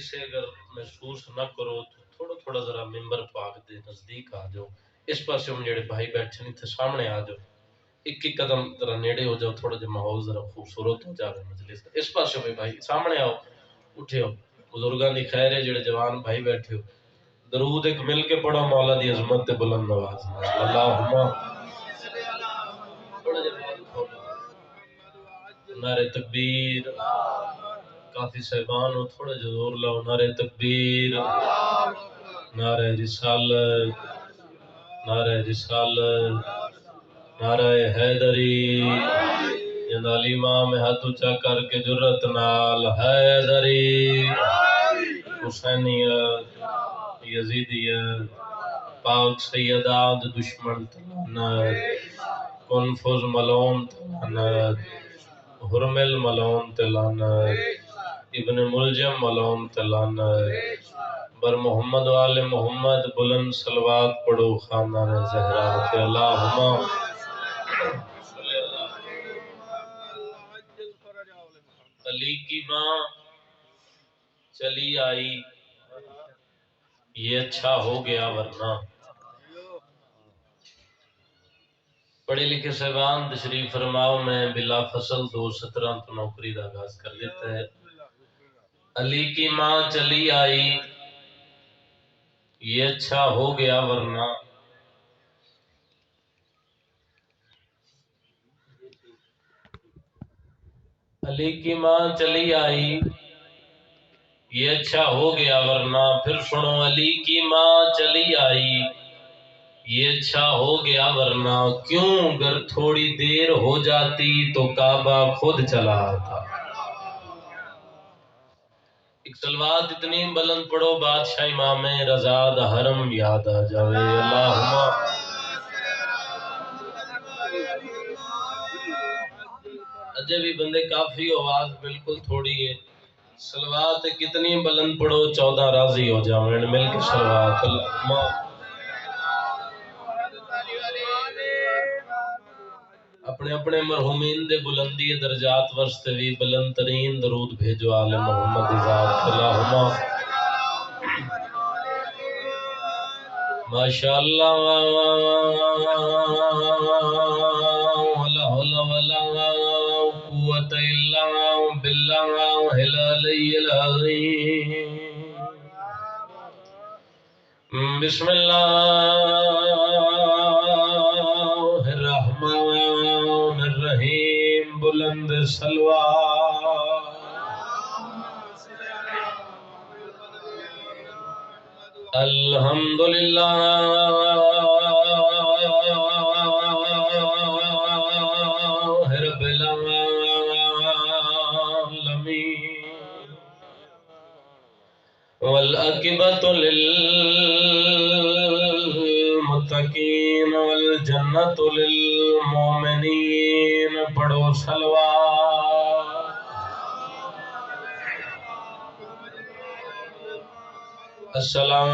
سے اگر محسوس نہ کرو تو تھوڑا تھوڑا ذرا ممبر پاک دے نزدیک آ جاؤ، اس پاس ہم جڑے بھائی بیٹھے نہیں تھے سامنے آ جاؤ، ایک ایک قدم ذرا نیڑے ہو جاؤ، تھوڑا جا ماحول ذرا خوبصورت ہو جائے مجلس کا۔ اس پاس بھی بھائی سامنے آؤ، اٹھے ہو، بزرگاں دی خیر ہے جڑے جوان بھائی بیٹھے ہو، درود ایک مل کے پڑھو مولا دی عظمت تے بلند نواز اللہم نعرہ تکبیر، کافی صاحبان ہو تھوڑا جو زور لاؤ، نعرہ تکبیر، نعرہ رسالت، نعرہ رسالت، نعرہ حیدری، جنالی امام ہاتھ اونچا کر کے جرت نال حیدری، حسینیت، یزیدیت، پاک سیدات دشمن تلانت، کنفذ ملون تلانت، حرمل ملون تلانت، ابن ملجم ملون تلانت، بر محمد وال محمد بلند صلوات پڑھو خاندان زہرا پہ اللہم علی کی ماں چلی آئی یہ اچھا ہو گیا ورنہ۔ پڑھے لکھے صاحبان تشریف فرماؤ، میں بلا فصل 2:17 تو نوکری دا آغاز کر دیتا ہے۔ علی کی ماں چلی آئی یہ اچھا ہو گیا ورنہ، علی کی ماں چلی آئی یہ اچھا ہو گیا ورنہ، پھر سنو علی کی ماں چلی آئی یہ اچھا ہو گیا ورنہ، کیوں گر تھوڑی دیر ہو جاتی تو کعبہ خود چلا آتا۔ ایک صلوات اتنی بلند پڑھو بادشاہ امام رضا دا حرم یاد آ جاوے اللہم۔ اجے بھی بندے کافی، آواز بالکل تھوڑی ہے، صلوات کتنی بلند پڑھو 14 راضی ہو جاویں، مل کے صلوات اللہم۔ اپنے اپنے مرحومین دے بلندی درجات واسطے بھی بلند ترین درود بھیجو آل محمد ذات اللہم ماشاءاللہ ولا حول ولا قوت الا باللہ العلی العظیم۔ بسم اللہ الرحمن الرحیم، بلند صلوات۔ الحمدللہ رب العالمین، والعاقبۃ للمتقین والجنۃ للمؤمنین، پڑھو صلوات۔ الصلاۃ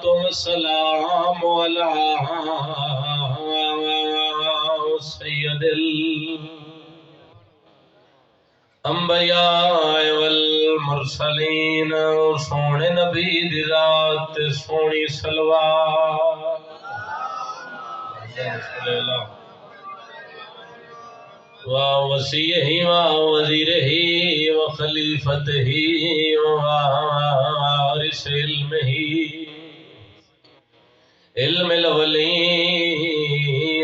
والسلام علی سید الانبیاء والمرسلین، سونے نبی دی ذات سونی صلوات۔ وَوَصِيِّهِ وَوَزِيرِهِ وَخَلِيفَتِهِ وَوَارِثِ عِلْمِهِ علم الاولین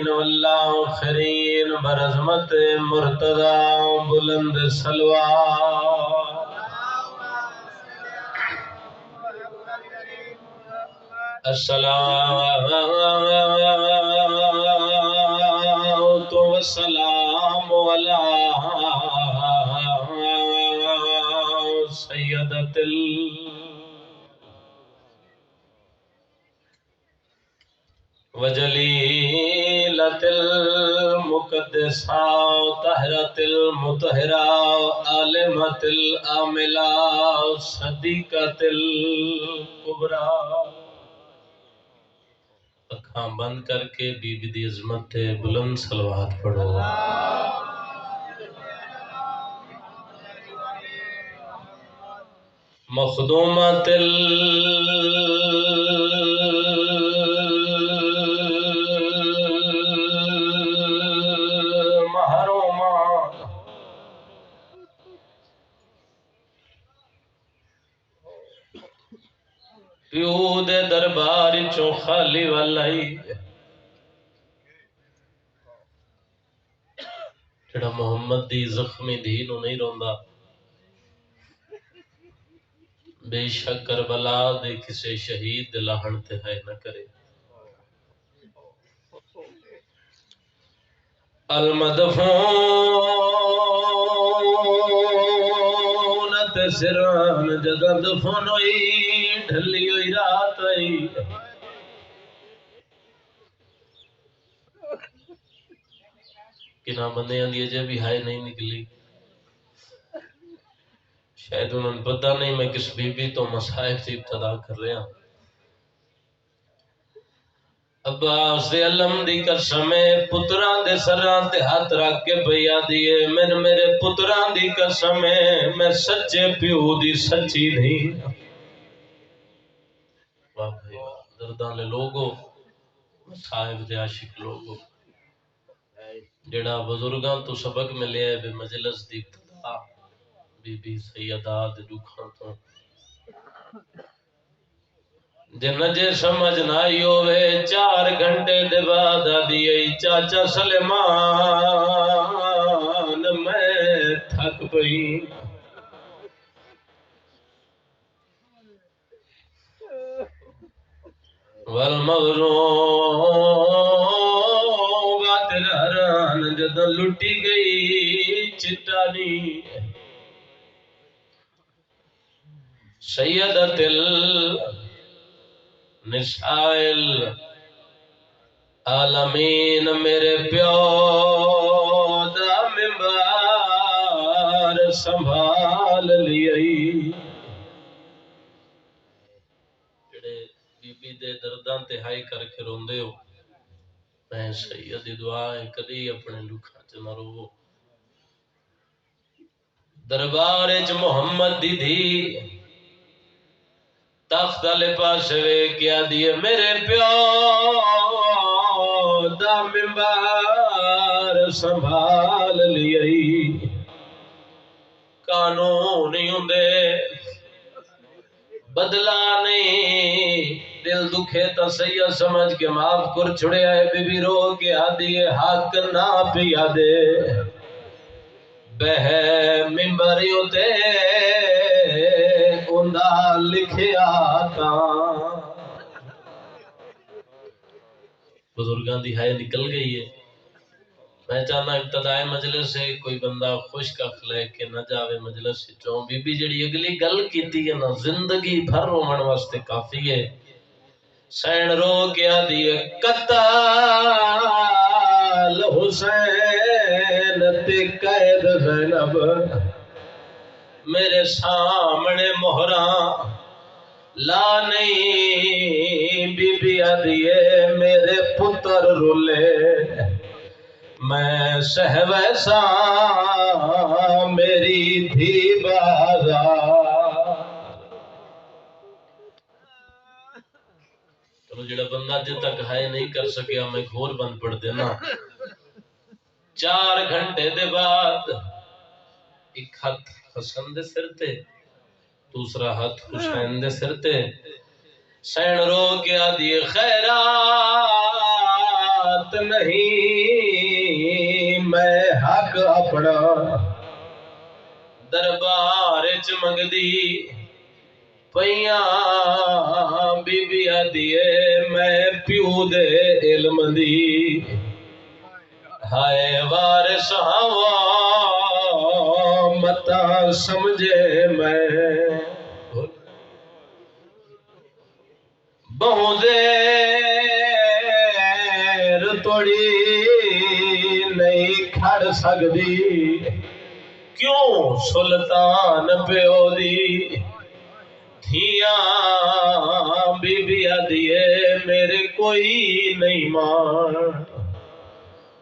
والآخرین، برعظمت مرتضی بلند صلوات۔ الصلاۃ والسلام علی سیدۃ وجلیلۃ المقدسہ طاہرۃ المطہرہ عالمۃ العاملہ صدیقۃ الکبریٰ۔ اکھاں بند کر کے بی بی دی عظمت تے بلند صلوات پڑھو۔ مخدومات المحرومات پیو دے دربار چوں خالی والائی جڑا محمد دی زخمی دھی نو نہیں روندا بے شک کربلا دے کسے شہید دے لاہن تے ہے نہ کرے المدفون تے سران جگہ دفن ہوئی ڈھلی ہوئی رات ہوئی کنا بندے اندی جے بھی ہائے نہیں نکلی شاید انہوں نے پتہ نہیں میں کس بی بی تو مصائب سے ابتدا کر رہا عباس دے علم دی قسم پتران دے سران تے ہاتھ رکھ کے بھیا دیے میرے پتران دی قسم میں سچے پیو دی سچی نہیں واہ بھائی واہ دردان لے لوگو صاحب دے عاشق لوگو جڑا بزرگاں تو سبق ملے ہے بے مجلس دی ابتدا بی بی سیدہ دے دکھاں تو جن جے سمجھ نہ ہوئے 4 گھنٹے دے بعد دیئے چاچا سلیمان میں تھک پئی والمغروب ترہران جدہ لٹی گئی چٹانی سیدت النسائل عالمین میرے پیو دا ممبار سنبھال لیئی جڑے بی بی دے دردان تہائی کر کے روندے ہو میں سیدی دعائیں کدی اپنے لکھا چنا رو دربار اچ محمد دی دھی تخت علی پاسوے کیا دیئے میرے پیو دا ممبار سنبھال لیئی قانون ہی ہوندے بدلا نہیں دل دکھے تا سید سمجھ کے معاف کر چھڑے آئے بی بی رو کے آدھیے حق نہ پیا دے بہ ممبریوں تے اندہ لکھیا تا بزرگان دی ہائے نکل گئی ہے میں چاہنا ابتدائی مجلس سے کوئی بندہ خوش کخ لے کے نہ جاوے مجلس سے چون بی بی جڑی اگلی گل کیتی ہے نا زندگی بھر رومن واسطے کافی ہے سین رو کیا دیئے قتال حسین تے قید زینب میرے سامنے مہراں لا نہیں بی بی آدیے میرے پتر رولے میں سہ ویسا میری دھی بازار چلو جڑا بندہ جے تک ہائے نہیں کر سکیا میں گھور بند پڑھ دینا 4 گھنٹے دے بعد ایک ہاتھ حسن دے سر تے دوسرا ہاتھ حسین دے سر تے سین رو کے آدھی خیرات نہیں میں حق اپنا دربار چ منگ دی پیاں بی بی آدھیے میں پیو دے علم دی ہائے وارث ہوا متا سمجھے میں بہو دیر توڑی نہیں کھڑ سکدی کیوں سلطان پیو دی دھیاں بی بی آدھیے میرے کوئی نہیں مان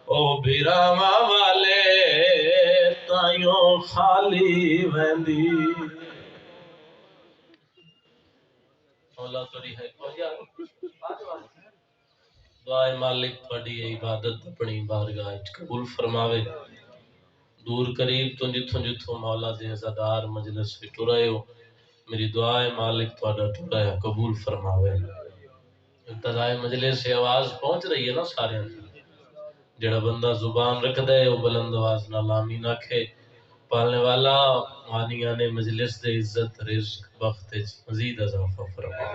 او بیراما والے تائیوں خالی ویندی مولا تیری ہے دعائے مالک تھوڑی عبادت اپنی بارگاہ وچ قبول فرماوے دور قریب تو جتھوں جتھوں مولا دے عزادار مجلس وچ ٹرائے ہو میری دعا ہے مالک تھوڑا ٹرایا قبول فرماوے ابتدائے مجلس سے آواز پہنچ رہی ہے نا سارے جڑا بندہ زبان رکھ دے وہ بلند آواز نال آمین آکھے پالنے والا مانیاں نے مجلس دے عزت رزق وقت مزید اضافہ فرما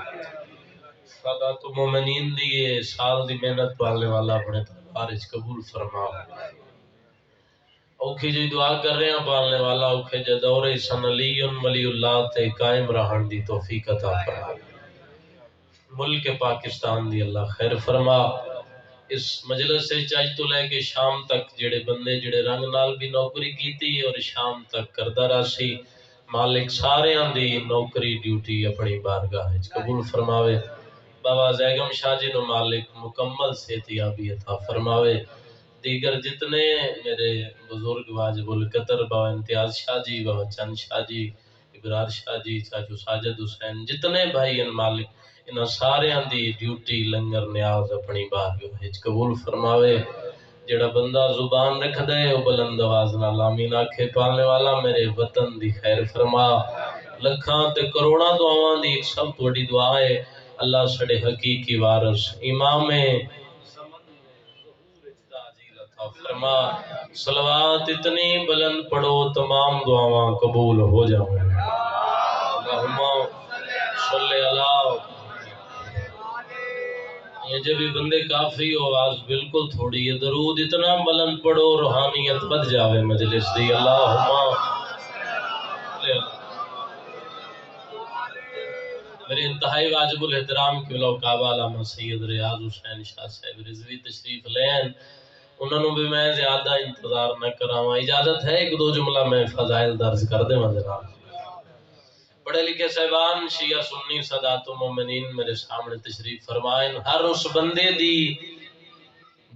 سادات مومنین دی یہ سال دی محنت پالنے والا اپنے دربار وچ قبول فرما اوکھی جی دعا کر رہے ہیں پالنے والا اوکھے جے دور سن علی ولی اللہ تے قائم رہن دی توفیق عطا فرما ملک پاکستان دی اللہ خیر فرما اس مجلس سے چاج تو لے کے شام تک جڑے بندے جڑے رنگ نال بھی نوکری کیتی اور شام تک کردہ راسی مالک سارے دی نوکری ڈیوٹی اپنی بارگاہ وچ قبول فرماوے بابا زیگم شاہ جی نو مالک مکمل صحتیابی عطا فرماوے دیگر جتنے میرے بزرگ واجب القطر بابا امتیاز شاہ جی بابا چند شاہ جی ابرار شاہ جی چاچو ساجد حسین جتنے بھائی ان مالک انہاں سارے دی ڈیوٹی لنگر نیاز اپنی بارگاہ وچ قبول فرماوے جڑا بندہ زبان رکھ دے او بلند آواز نال آمین آکھے پالنے والا میرے وطن دی خیر فرما لکھاں تے کروڑاں دعاواں دی سب تو بڑی دعا ہے اللہ سڑے حقیقی وارث امام فرما صلوات اتنی بلند پڑھو تمام دعاواں قبول ہو جاؤں اللہم صلی اللہ یہ جب بھی بندے کافی ہو آواز بالکل تھوڑی ہے درود اتنا بلند پڑھو روحانیت بد جاوے مجلس دی اللہم میرے انتہائی واجب الاحترام قبلہ و کعبہ علامہ سید ریاض حسین شاہ صاحب رضوی تشریف لین انہوں نے بھی میں زیادہ انتظار نہ کراواں اجازت ہے ایک دو جملہ میں فضائل درج کر دے جناب پڑھے لکھے صاحبان شیعہ سنی سادات و مومنین میرے سامنے تشریف فرمائیں ہر اس بندے دی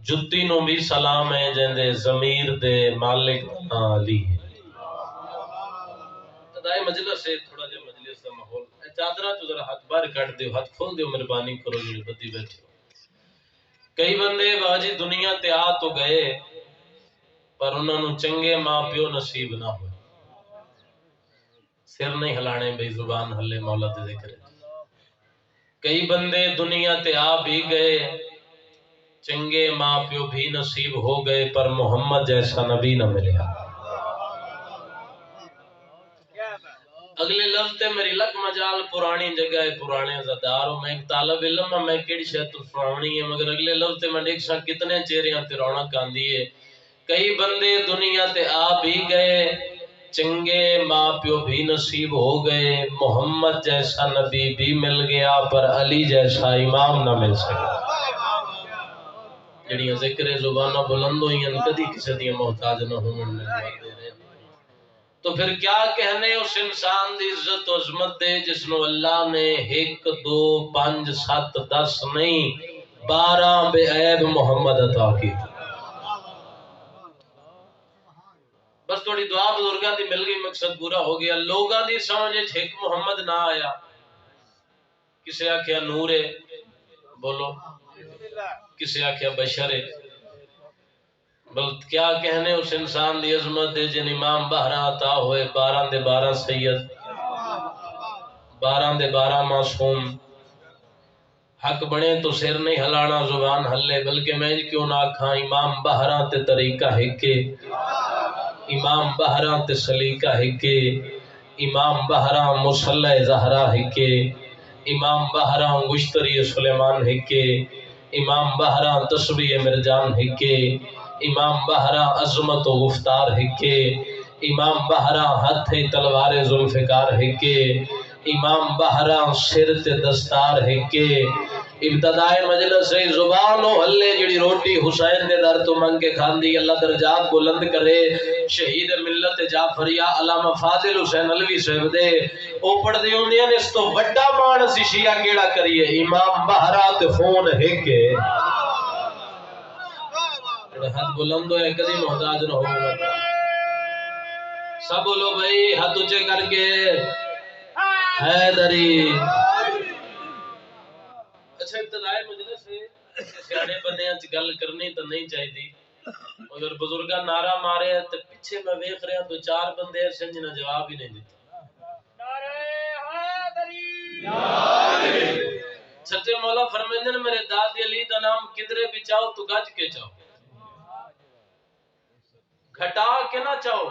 جتی نو بھی سلام ہے جندے ضمیر دے مالک علی ابتدائی مجلس سے تھوڑا جا مجلس کا ماحول چادرہ تو ذرا ہاتھ باہر کٹ دیو ہاتھ کھول دیو مہربانی کرو جی بدی بیٹھے کئی بندے باجی دنیا تے آ تو گئے پر انہوں نے چنگے ماں پیو نصیب نہ ہوئے سر نہیں ہلانے بے زبان ہلے مولا دے ذکر کئی بندے دنیا تے آ بھی گئے چنگے ماں پیو بھی نصیب ہو گئے پر محمد جیسا نبی نہ ملیا اگلے لفظ تے میری لک مجال پرانی جگہ ہے پرانے زدار میں ایک طالب علم ہوں میں کیڑی شاید تو سناونی ہے مگر اگلے لفظ تے میں دیکھ سا کتنے چہرے تے رونق آندی ہے کئی بندے دنیا تے آ بھی گئے چنگے ماں پیو بھی نصیب ہو گئے محمد جیسا نبی بھی مل گیا پر علی جیسا امام نہ مل سکا جڑیاں ذکر زبانہ بلند ہوئی ہیں کدی کسی دی محتاج نہ ہوں تو پھر کیا کہنے اس انسان دی عزت و عظمت دے جس نو اللہ نے 1 2 5 7 10 نہیں 12 بے عیب محمد عطا کی بس تھوڑی دعا بزرگاں دی مل گئی مقصد پورا ہو گیا لوگاں دی سمجھے ایک محمد نہ آیا کسے آکھیا نور ہے بولو کسے آکھیا بشر ہے بل کیا کہنے اس انسان دی عظمت دے جن امام 12 عطا ہوئے 12 دے 12 سید 12 دے 12 معصوم حق بنے تو سر نہیں ہلانا زبان ہلے بلکہ میں کیوں نہ کھاں امام 12 تے طریقہ ہکے امام 12 تے سلیقہ ہکے امام 12 مصلی زہرا ہکے امام 12 گشتری سلیمان ہکے امام 12 تسبیح مرجان ہکے امام 12 عظمت و گفتار ہکے امام 12 ہتھ تلوار ذوالفقار ہکے امام 12 سر تے دستار ہکے ابتدائے مجلس سے زبان و ہلے جڑی روٹی حسین دے در تو منگ کے کھاندی اللہ درجات بلند کرے شہید ملت جعفریہ علامہ فاضل حسین علوی صاحب دے اوپر دی ہوندیاں اس تو بڑا مان سی شیعہ کیڑا کریے امام 12 تے فون ہکے ہاتھ بلند ہوئے کدی محتاج نہ ہو سب بولو بھائی ہاتھ اونچے کر کے حیدری اچھا ابتدائے مجلس سے سیاڑے بندے گل کرنی تو نہیں چاہیے، مگر بزرگاں نعرہ مارے تے پیچھے میں ویکھ رہا تو چار بندے ایسے جنہاں جواب ہی نہیں دیتا۔ سچے مولا فرمائندے نے میرے دادی علی دا نام کدرے بھی چاہو تو گج کے چاہو، گھٹا کے نہ چاہو،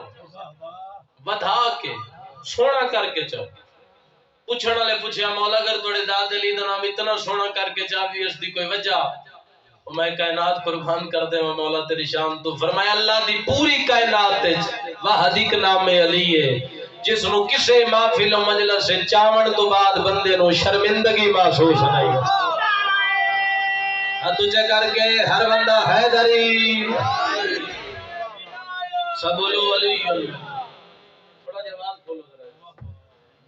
ودھا کے سونا کر کے چاہو۔ پوچھنے والے پوچھیا مولا اگر تھوڑے داد علی دا نام اتنا سونا کر کے چاہیے اس دی کوئی وجہ؟ میں کائنات قربان کر دے مولا تیری شان تو فرمایا اللہ دی پوری کائنات واحد ایک نام علی ہے جس نو کسے محفل و مجلس سے چاون تو بعد بندے نو شرمندگی محسوس نہیں تجھے کر کے ہر بندہ حیدری سب بولو علی تھوڑا جی آواز بولو ذرا۔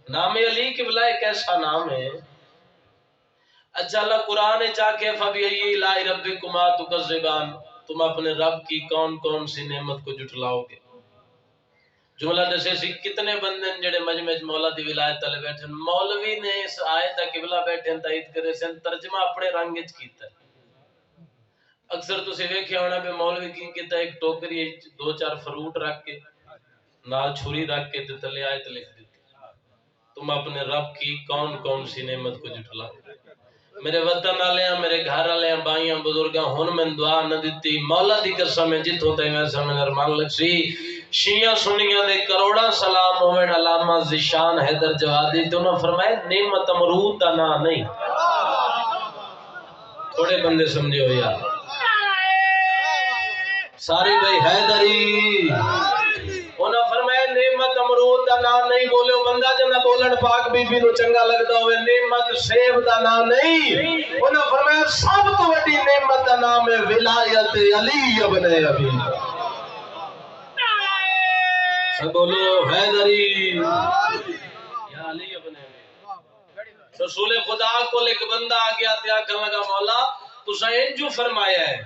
نام علی قبلہ ایک ایسا نام ہے، اچھا اللہ قرآن چاہ کے فَبِأَيِّ آلاءِ رَبِّكُمَا تُكَذِّبَانِ، تم اپنے رب کی کون کون سی نعمت کو جھٹلاؤ گے؟ جملہ جیسے سی کتنے بندے جڑے مجمع مولا دی ولایت تلے بیٹھے، مولوی نے اس آیت دا قبلہ بیٹھے تائید کرے سن، ترجمہ اپنے رنگ وچ کیتا ہے۔ اکثر تسی ویکھیا ہونا کہ مولوی کی کیتا ایک ٹوکری دو چار فروٹ رکھ کے نال چھری رکھ کے تے تلے آیت لکھ دیتی، تم اپنے رب کی کون کون سی نعمت کو جھٹلاؤ۔ میرے وطن والے میرے گھر والے بھائیاں بزرگاں ہن میں دعا نہ دیتی مولا دی قسم ہے جتھوں تے ویسا میں ارمان لگ سی شیعہ سنیاں دے کروڑاں سلام ہوون علامہ ذیشان حیدر جوادی تے انہاں فرمایا نعمت امرود دا نا نہیں، تھوڑے بندے سمجھے ہو یار ساری بھائی حیدری انہاں فرمایا نعمت امرود دا نام نہیں بولے بندہ جنہ بولن پاک بی بی نو چنگا لگدا ہوئے نعمت سیب دا نام نہیں، انہاں فرمایا سب تو بڑی نعمت دا نام ہے ولایت علی ابن ابی سب بولو حیدری یا علی ابن ابی۔ رسول خدا کو ایک بندہ آ گیا تھا کہنے لگا مولا تساں انجو فرمایا ہے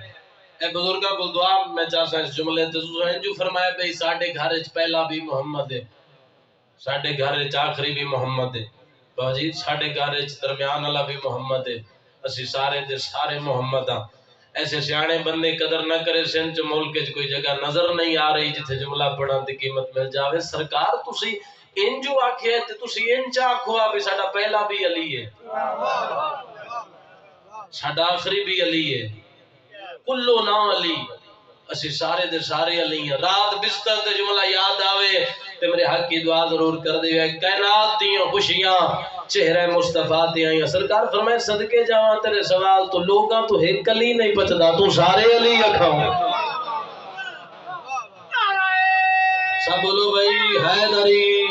اے بزرگاں کو دعا میں چاہتا اس جملے تے تساں انجو فرمایا بھئی ساڈے گھر وچ پہلا بھی محمد ہے ساڈے گھر وچ آخری بھی محمد ہے، باجی ساڈے گھر وچ درمیان والا بھی محمد ہے، اسی سارے دے سارے محمد ہاں۔ ایسے سیانے بندے قدر نہ کرے سن چ ملک وچ کوئی جگہ نظر نہیں آ رہی جتھے جملہ پڑھن دی قیمت مل جاوے سرکار تسی انجو آکھے تے تسی انج آکھو بھی ساڈا پہلا بھی علی ہے ساڈا آخری بھی علی ہے کلو نام علی اسی سارے دے سارے علی ہیں۔ رات بستر تے جملہ یاد آوے تے میرے حق کی دعا ضرور کر دے کائنات دیاں خوشیاں چہرہ مصطفیٰ تے آئیں سرکار فرمائے صدقے جاواں تیرے سوال تو لوگاں تو ایک علی نہیں پچدا تو سارے علی اکھاؤ سب بولو بھائی حیدری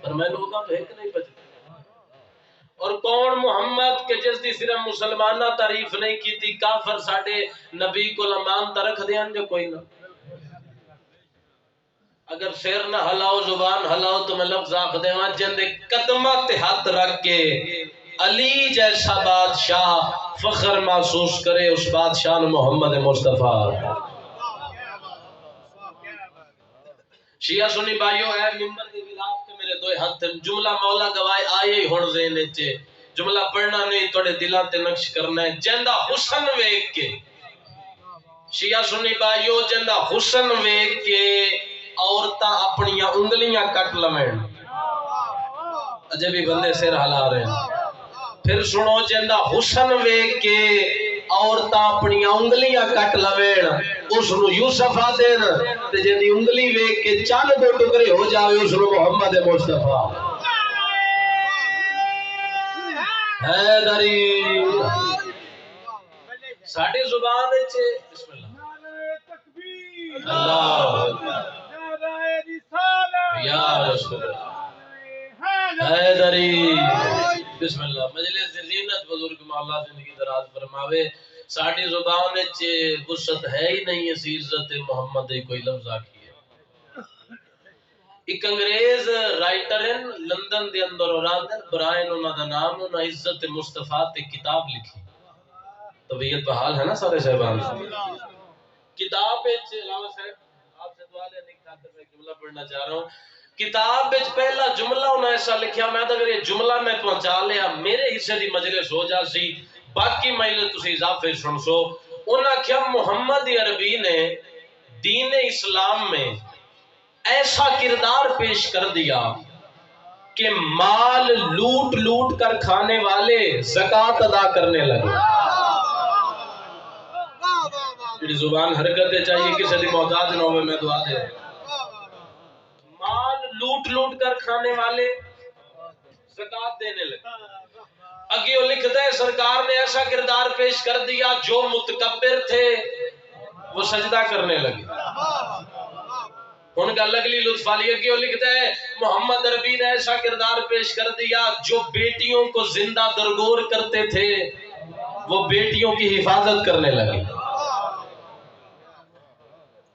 فرمائے لوگاں تو ایک نہیں پچدا۔ اور کون محمد کے جس دی صرف مسلمانہ تعریف نہیں کی تھی کافر ساڑھے نبی کو لمان ترکھ دیاں جو کوئی نہ اگر سیر نہ ہلاؤ زبان ہلاؤ تو میں لفظ آخ دے وہاں جندے قدمت ہاتھ رکھ کے علی جیسا بادشاہ فخر محسوس کرے اس بادشاہ محمد مصطفیٰ۔ شیعہ سنی بھائیو ہے ممبر کے خلاف کے میرے دوئے ہاتھ جملہ مولا گواہ آئے ہی ہون زینے چے جملہ پڑھنا نہیں توڑے دلان تے نقش کرنا ہے جندہ حسن ویک کے شیعہ سنی بھائیو جندہ حسن ویک کے عورتاں اپنیاں انگلیاں کٹ لمیں عجبی بندے سیر حلا رہے ہیں پھر سنو جندہ حسن ویک کے عورتاں اپنیاں انگلیاں کٹ لمیں اس نو یوسف آدین تے جندی انگلی ویک کے چاند دو ٹکرے ہو جاوے اس نو محمد مصطفیٰ حیدری ساڑھی زبان چھے بسم اللہ اللہ یا رسول حیدری بسم اللہ مجلس زینت بزرگ مولا زندگی دراز فرماوے ساڑھی زبان چھے غصت ہے ہی نہیں اسی عزت محمد کوئی لفظ آکی ہے۔ ایک انگریز رائٹر ہیں لندن دے اندر اور آدھر برائن انہا دا نام انہا عزت مصطفیٰ تے کتاب لکھی طبیعت بحال ہے نا سارے صاحبان کتاب علامہ صاحب آپ سے دعا لینے کی خاطر میں جملہ پڑھنا چاہ رہا ہوں کتاب وچ پہلا جملہ انہیں ایسا لکھیا، میں اگر یہ جملہ میں پہنچا لیا میرے حصے دی مجلس ہو جا سی، باقی مجلس تسی اضافے سن سو۔ انہاں کیا محمد عربی نے دین اسلام میں ایسا کردار پیش کر دیا کہ مال لوٹ لوٹ کر کھانے والے زکوٰۃ ادا کرنے لگے۔ میری زبان حرکتیں چاہیے، کسی دی محتاج نہ ہوئے، میں دعا دے رہا ہوں۔ مال لوٹ لوٹ کر کھانے والے زکوٰۃ دینے لگے۔ اگے وہ لکھتا ہے سرکار نے ایسا کردار پیش کر دیا جو متکبر تھے وہ سجدہ کرنے لگے۔ ان کا لگلی لطف علی کہ وہ لکھتا ہے محمد عربی نے ایسا کردار پیش کر دیا جو بیٹیوں کو زندہ درگور کرتے تھے وہ بیٹیوں کی حفاظت کرنے لگے۔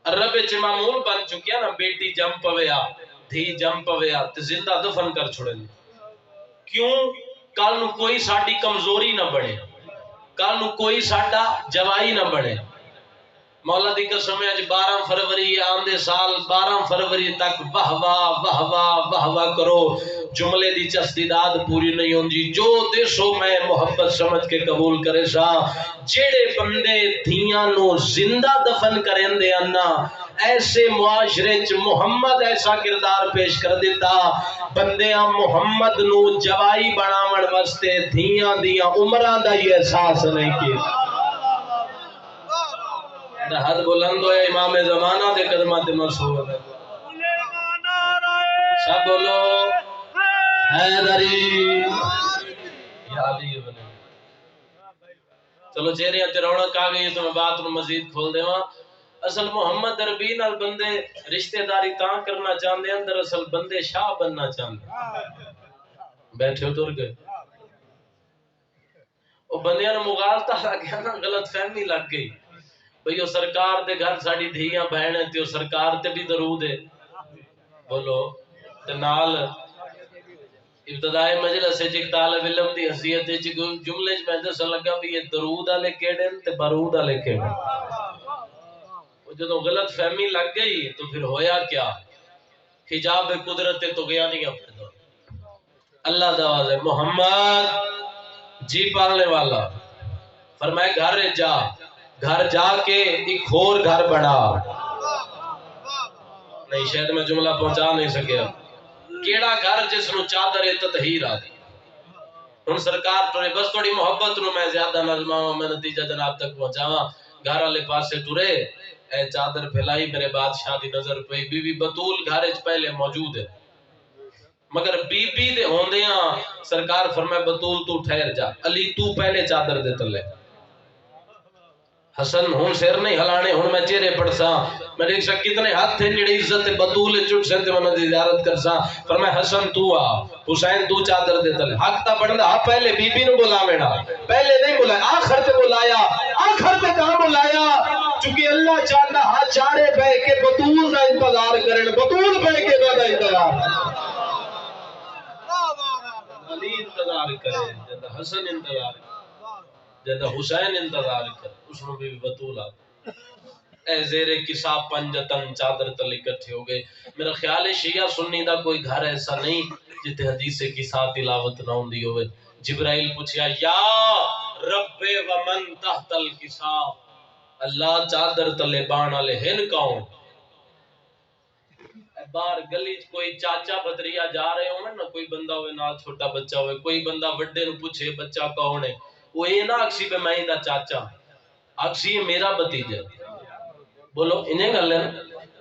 عرب چ معمول بن چکیا نا، بیٹی جم پویا دھی جم پویا تے زندہ دفن کر چھوڑے۔ کیوں؟ کل نو کوئی ساڈی کمزوری نہ بنے، کل نو کوئی ساڈا جوائی نہ بنے۔ مولا دی قسم ہے 12 فروری آندے سال 12 فروری تک واہ واہ واہ واہ واہ واہ کرو، جملے دی چستیداد پوری نہیں ہوندی۔ جو دیسو میں محبت سمجھ کے قبول کرے سا، جیڑے بندے دھیاں نو زندہ دفن کریں دے انا، ایسے معاشرے چ محمد ایسا کردار پیش کر دیتا بندیاں محمد نو جوائی بناون واسطے دھیاں دیاں عمراں دا ہی احساس نہیں کیتا۔ حد بلند ہوئے امام زمانہ دے قدمات مرسول ہے۔ سب بولو حیدری یا علی ابن۔ چلو چہرے تے رونق آ گئی تو میں بات نو مزید کھول دیواں۔ اصل محمد عربی نال بندے رشتہ داری تاں کرنا چاہندے اندر اصل بندے شاہ بننا چاہندے۔ بیٹھے اتر گئے وہ بندیاں نو مغالطہ لگ گیا نا، غلط فہمی لگ گئی بھئی وہ سرکار دے گھر ساڑی دھیاں بہن ہے تے وہ سرکار تے بھی درود ہے بولو تے نال ابتدائی مجلس ہے ایک طالب علم دی حیثیت ہے جملے میں دسن لگا بھی یہ درود والے کیڑے تے برود والے کیڑے۔ جدوں غلط فہمی لگ گئی تو پھر ہویا کیا؟ حجاب قدرت تو گیا نہیں اپنے دور۔ اللہ دعواز ہے محمد جی پالنے والا فرمائے گھر جا کے ایک اور گھر بنا۔ نہیں شاید میں جملہ پہنچا نہیں سکیا۔ کیڑا گھر جس نو چادر تطہیر آ دی۔ ان سرکار ٹرے بس تھوڑی محبت نو میں زیادہ نظماں میں نتیجہ جناب تک پہنچاواں۔ گھر والے پاسے ٹرے اے چادر پھیلائی میرے بادشاہ دی نظر پئی، بی بی بطول گھر وچ پہلے موجود ہے مگر بی بی دے ہوندیاں سرکار فرمائے بطول تو ٹھہر جا، علی تو پہلے چادر دے تلے۔ حسن ہون سیر نہیں ہلانے، ہون میں چہرے پڑسا، میں دیکھ سا کتنے ہاتھ تھے جڑے عزت بطول چٹ سنتے میں نے زیارت کرسا۔ فرمائے حسن تو آ، حسین تو چادر دے تلے۔ حق تا بڑھنا پہلے بی بی نو بلا میڑا، پہلے نہیں بلایا، آخر تے بلایا، آخر تے کہاں بلایا؟ چونکہ اللہ چاہتا ہاں چارے بے کے بطول دا انتظار کریں، بطول بے کے دا انتظار علی انتظار کرے، جدہ حسن انتظار کرے، جدہ حسین انتظار کرے، اس نے بھی بطول آتا۔ اے زیر کسا پنجتن چادر تل اکٹھے ہو گئے۔ میرا خیال ہے شیعہ سنی دا کوئی گھر ایسا نہیں جتے حدیث کسا تلاوت نہ ہوندی ہوئے۔ جبرائیل پوچھیا یا رب ومن تحت الکسا، اللہ چادر تلے بان والے ہن کون؟ باہر گلی کوئی چاچا بھتریا جا رہے ہوں نا، کوئی بندہ ہوئے نال چھوٹا بچہ ہوئے، کوئی بندہ وڈے نو پوچھے بچہ کون ہے، وہ یہ نہ اکسی پہ میں دا چاچا، اکسی یہ میرا بتیجا۔ بولو انہیں گل ہے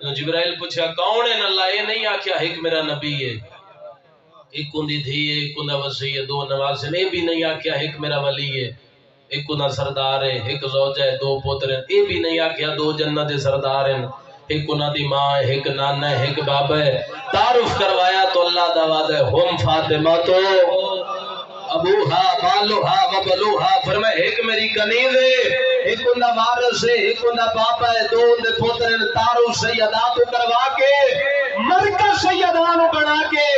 نا؟ جبرائیل پوچھا کون ہے؟ اللہ یہ نہیں آکھیا ایک میرا نبی ہے، ایک کندی دھی ہے، ایک کندہ وسیع ہے، دو نواز ہے، یہ بھی نہیں آکھیا ایک میرا ولی ہے، ایک کندہ سردار ہے، ایک زوجہ ہے، دو پوتر ہیں، یہ بھی نہیں آکھیا دو جنت سردار ہیں، ایک انہ دی ماں ہے، ایک نانا ہے، ایک بابا ہے۔ تعارف کروایا تو اللہ دعواد ہے ہم فاطمہ تو ابوہا بالوہا وبلوہا، فرمائے ایک میری کنیز ہے، ایک انہ وارث ہے، ایک انہ بابا ہے، دو انہ پوتر ہیں۔ تعارف سیداتو کروا کے مرکز سیدانو بنا کے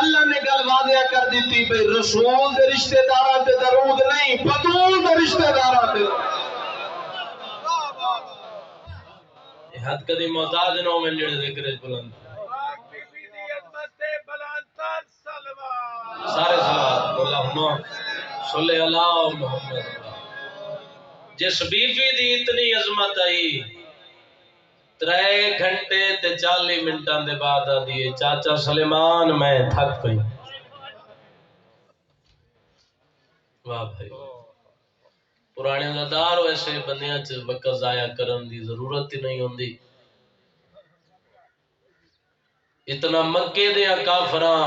اللہ نے گل واضح کر دیتی بھئی رسول دے رشتہ داران تے درود نہیں، بطول دے رشتہ داران تے حد کدی محتاج نہ ہو میں جڑے ذکر بلند سارے سلام اللہم صلی اللہ محمد۔ جس بیوی دی اتنی عظمت آئی 3 گھنٹے تے 40 منٹاں دے بعد آدھی چاچا سلیمان میں تھک پئی۔ واہ بھائی، پرانے دار ویسے بندیاں چ وقت ضائع کرن دی ضرورت ہی نہیں ہوندی۔ اتنا مکے دیا کافراں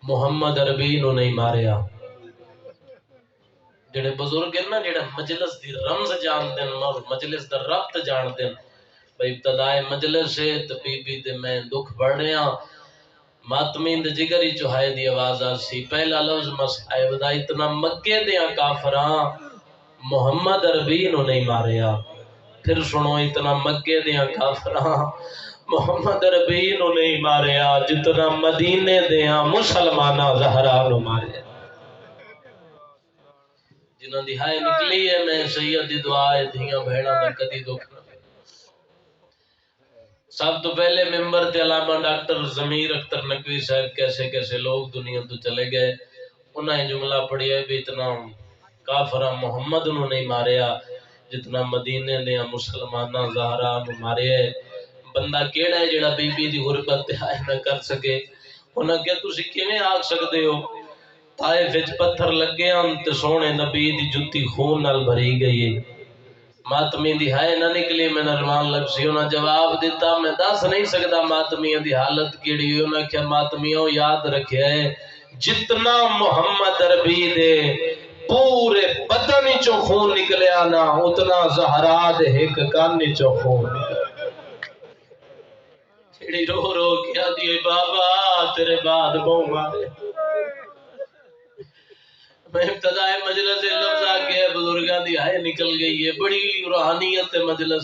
محمد عربی نو نہیں ماریا۔ جڑے بزرگ ہیں نا جڑے مجلس دی رمز جان دن اور مجلس دا ربط جان دن، بھئی ابتدائے مجلس ہے تو بی بی دے میں دکھ بڑھ رہا ماتمین دے جگری چوہائے دی آواز آسی پہلا لفظ مسائب دا اتنا مکے دیا کافران محمد عربی نو نہیں ماریا۔ پھر سنو اتنا مکے دیا کافران محمد عربی نو نہیں ماریا جتنا مدینے دیا مسلمانہ زہرا نو ماریا۔ جنہاں دی ہائے نکلی ہے میں سید دی دعائے دھیاں بھیڑا میں کدی دکھ نہ۔ سب تو پہلے ممبر تے علامہ ڈاکٹر ضمیر اختر نقوی صاحب کیسے کیسے لوگ دنیا تو چلے گئے، انہیں جملہ پڑھیا بھی اتنا کافرہ محمد نو نہیں ماریا جتنا مدینے دیا مسلمانہ زہرا نو ماریا ہے۔ بندہ کیڑا ہے جڑا بی بی دی غربت تہائی نہ کر سکے؟ انہاں کیا تسی کیویں آکھ سکدے ہو طائف وچ پتھر لگے ہن تے سونے نبی دی جُتی خون نال بھری گئی ہے، ماتمی دی ہائے نہ نکلی میں نرمان لگ سی۔ انہاں جواب دیتا میں دس نہیں سکدا ماتمیاں دی حالت کیڑی ہوئی۔ انہاں کیا ماتمیوں یاد رکھیا ہے جتنا محمد عربی دے پورے بدن چو خون نکلیا نا اتنا زہرا دے ایک کان چو خون چھڑی رو رو کیا دیئے بابا تیرے بعد بہو مارے۔ میں ابتدائے مجلس لفظ آ کے بزرگاں دی ہائے نکل گئی ہے، بڑی روحانیت مجلس